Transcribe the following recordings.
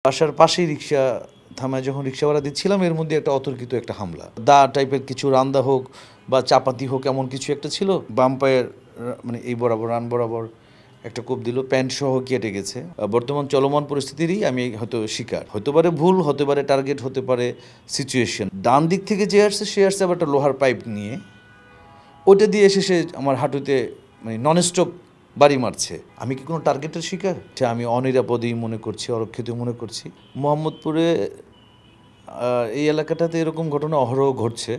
বাসার পাশেই রিক্সা থামায় যখন রিক্সাওয়ালা দিচ্ছিলাম এর মধ্যে একটা অতর্কিত একটা হামলা দা টাইপের কিছু রান্দা হোক বা চাপাতি হোক এমন কিছু একটা ছিল বাম পায়ের মানে এই বরাবর রান বরাবর একটা কোপ দিল প্যান্ট সহ কেটে গেছে বর্তমান চলমান পরিস্থিতিরই আমি হয়তো শিকার হতে পারে ভুল হতে পারে টার্গেট হতে পারে সিচুয়েশন ডান দিক থেকে যে আসছে সে আসছে আবার একটা লোহার পাইপ নিয়ে ওটা দিয়ে এসে সে আমার হাঁটুতে মানে নন স্টপ বাড়ি মারছে আমি কি কোনো টার্গেটের শিকার আমি অনিরাপদেই মনে করছি অরক্ষিত মনে করছি মোহাম্মদপুরে এই এলাকাটাতে এরকম ঘটনা অহরহ ঘটছে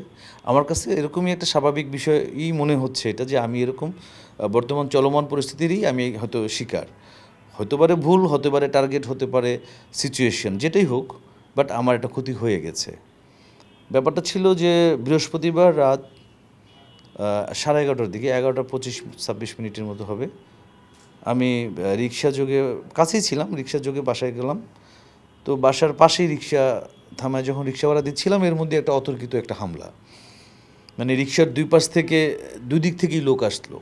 আমার কাছে এরকমই একটা স্বাভাবিক বিষয়ই মনে হচ্ছে এটা যে আমি এরকম বর্তমান চলমান পরিস্থিতিরই আমি হয়তো শিকার হতে পারে ভুল হতে পারে টার্গেট হতে পারে সিচুয়েশন যেটাই হোক বাট আমার একটা ক্ষতি হয়ে গেছে ব্যাপারটা ছিল যে বৃহস্পতিবার রাত 11:30টার দিকে 11:25-26 মতো হবে আমি রিক্সা যোগে কাছেই ছিলাম রিক্সা যোগে বাসায় গেলাম তো বাসার পাশেই রিক্সা থামায় যখন রিক্সাওয়ালা দিচ্ছিলাম এর মধ্যে একটা অতর্কিত একটা হামলা মানে রিক্সার দুই দিক থেকেই লোক আসলো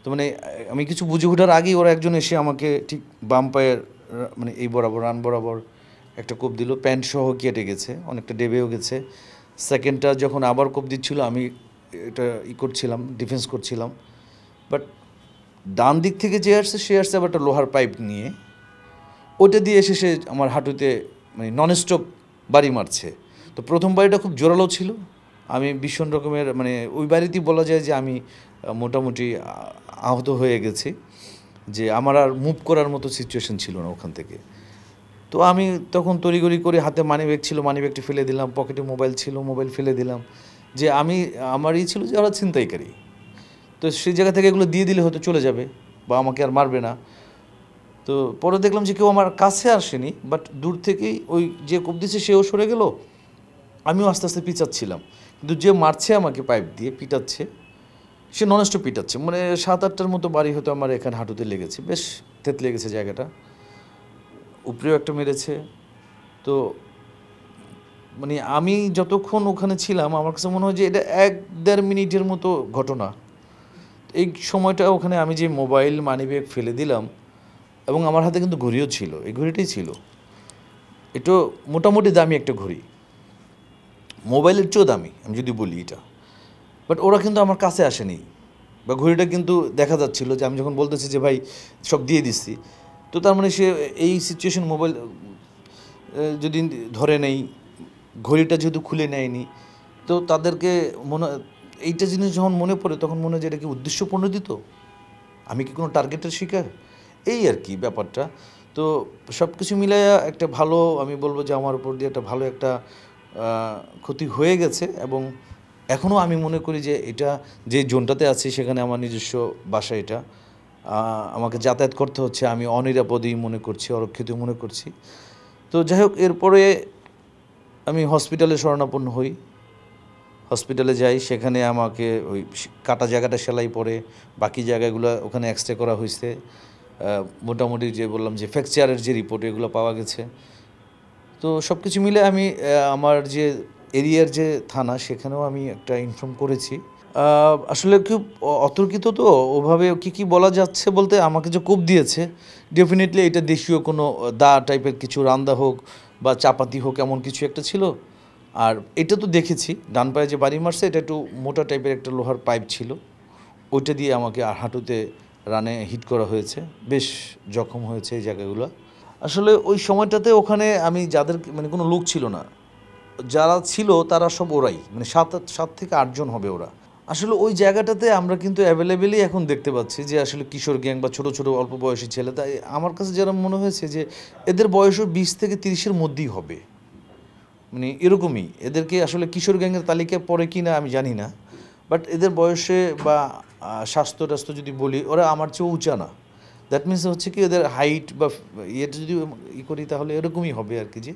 তো মানে আমি কিছু বুঝে ওঠার আগেই ওরা একজন এসে আমাকে ঠিক বাম পায়ের মানে এই বরাবর রান বরাবর একটা কোপ দিল প্যান্ট সহ কেটে গেছে অনেকটা ডেবেও গেছে সেকেন্ডটা যখন আবার কোপ দিচ্ছিল আমি এটা করছিলাম ডিফেন্স করছিলাম বাট ডান দিক থেকে যে আসছে সে আসছে আবার একটা লোহার পাইপ নিয়ে ওটা দিয়ে এসে সে আমার হাঁটুতে মানে নন স্টপ বাড়ি মারছে তো প্রথম বাড়িটা খুব জোরালো ছিল আমি ভীষণ রকমের মানে ওই বাড়িতেই বলা যায় যে আমি মোটামুটি আহত হয়ে গেছি যে আমার আর মুভ করার মতো সিচুয়েশন ছিল না ওখান থেকে তো আমি তখন তড়িঘড়ি করে হাতে মানিব্যাগ ছিল মানিব্যাগটি ফেলে দিলাম পকেটে মোবাইল ছিল মোবাইল ফেলে দিলাম যে আমারই ছিল যে ওরা ছিনতাইকারী তো সেই জায়গা থেকে এগুলো দিয়ে দিলে হয়তো চলে যাবে বা আমাকে আর মারবে না তো পরে দেখলাম যে কেউ আমার কাছে আসেনি বাট দূর থেকেই ওই যে কোপ দিচ্ছে সেও সরে গেল আমিও আস্তে আস্তে পিছাচ্ছিলাম কিন্তু যে মারছে আমাকে পাইপ দিয়ে পিটাচ্ছে সে ননস্টপ পিটাচ্ছে মানে 7-8টার মতো বাড়ি হয়তো আমার এখানে হাঁটুতে লেগেছে বেশ থেতলে গেছে জায়গাটা উপরেও একটা মেরেছে তো মানে আমি যতক্ষণ ওখানে ছিলাম আমার কাছে মনে হয় যে এটা 1-1.5 মিনিটের মতো ঘটনা এই সময়টা ওখানে আমি যে মোবাইল মানিব্যাগ ফেলে দিলাম এবং আমার হাতে কিন্তু ঘড়িও ছিল এই ঘড়িটাই ছিল এটা মোটামুটি দামি একটা ঘড়ি মোবাইলের চেয়েও দামি আমি যদি বলি এটা বাট ওরা কিন্তু আমার কাছে আসেনি বা ঘড়িটা কিন্তু দেখা যাচ্ছিল যে আমি যখন বলতেছি যে ভাই সব দিয়ে দিচ্ছি তো তার মানে সে এই সিচুয়েশন মোবাইল যদি ধরে নেই ঘড়িটা যেহেতু খুলে নেয়নি তো তাদেরকে এইটা জিনিস যখন মনে পড়ে তখন মনে হয় যে এটা কি উদ্দেশ্যপ্রণোদিত আমি কি কোনো টার্গেটের শিকার এই আর কি ব্যাপারটা তো সব কিছু মিলাইয়া একটা ভালো আমি বলবো যে আমার উপর দিয়ে একটা ভালো একটা ক্ষতি হয়ে গেছে এবং এখনও আমি মনে করি যে এটা যে জোনটাতে আছি সেখানে আমার নিজস্ব বাসা এটা আমাকে যাতায়াত করতে হচ্ছে আমি অনিরাপদেই মনে করছি অরক্ষিত মনে করছি তো যাই হোক এরপরে আমি হসপিটালে শরণাপন্ন হই হসপিটালে যাই সেখানে আমাকে ওই কাটা জায়গাটা সেলাই পড়ে বাকি জায়গাগুলো ওখানে এক্সরে করা হয়েছে মোটামুটি যে বললাম যে ফ্র্যাকচারের যে রিপোর্ট এগুলো পাওয়া গেছে তো সব কিছু মিলে আমি আমার যে এরিয়ার যে থানা সেখানেও আমি একটা ইনফর্ম করেছি আসলে খুব অতর্কিত তো ওভাবে কী বলা যাচ্ছে বলতে আমাকে যে কোপ দিয়েছে ডেফিনেটলি এটা দেশীয় কোনো দা টাইপের কিছু রান্দা হোক বা চাপাতি হোক এমন কিছু একটা ছিল আর এটা তো দেখেছি ডান পায়ে যে বাড়ি মারছে এটা একটু মোটা টাইপের একটা লোহার পাইপ ছিল ওইটা দিয়ে আমাকে হাঁটুতে রানে হিট করা হয়েছে বেশ জখম হয়েছে এই জায়গাগুলো আসলে ওই সময়টাতে ওখানে আমি যাদের মানে কোনো লোক ছিল না যারা ছিল তারা সব ওরাই মানে 7 থেকে 8 জন হবে ওরা আসলে ওই জায়গাটাতে আমরা কিন্তু অ্যাভেলেবেলই এখন দেখতে পাচ্ছি যে আসলে কিশোর গ্যাং বা ছোটো ছোটো অল্প বয়সী ছেলে তাই আমার কাছে যারা মনে হয়েছে যে এদের বয়সও 20 থেকে 30-এর মধ্যেই হবে মানে এরকমই এদেরকে আসলে কিশোর গ্যাংয়ের তালিকায় পড়ে কি না আমি জানি না বাট এদের বয়সে বা স্বাস্থ্য টাস্থ্য যদি বলি ওরা আমার চেয়েও উঁচা না দ্যাট মিনস হচ্ছে কি এদের হাইট বা ইয়েটা যদি করি তাহলে এরকমই হবে আর কি যে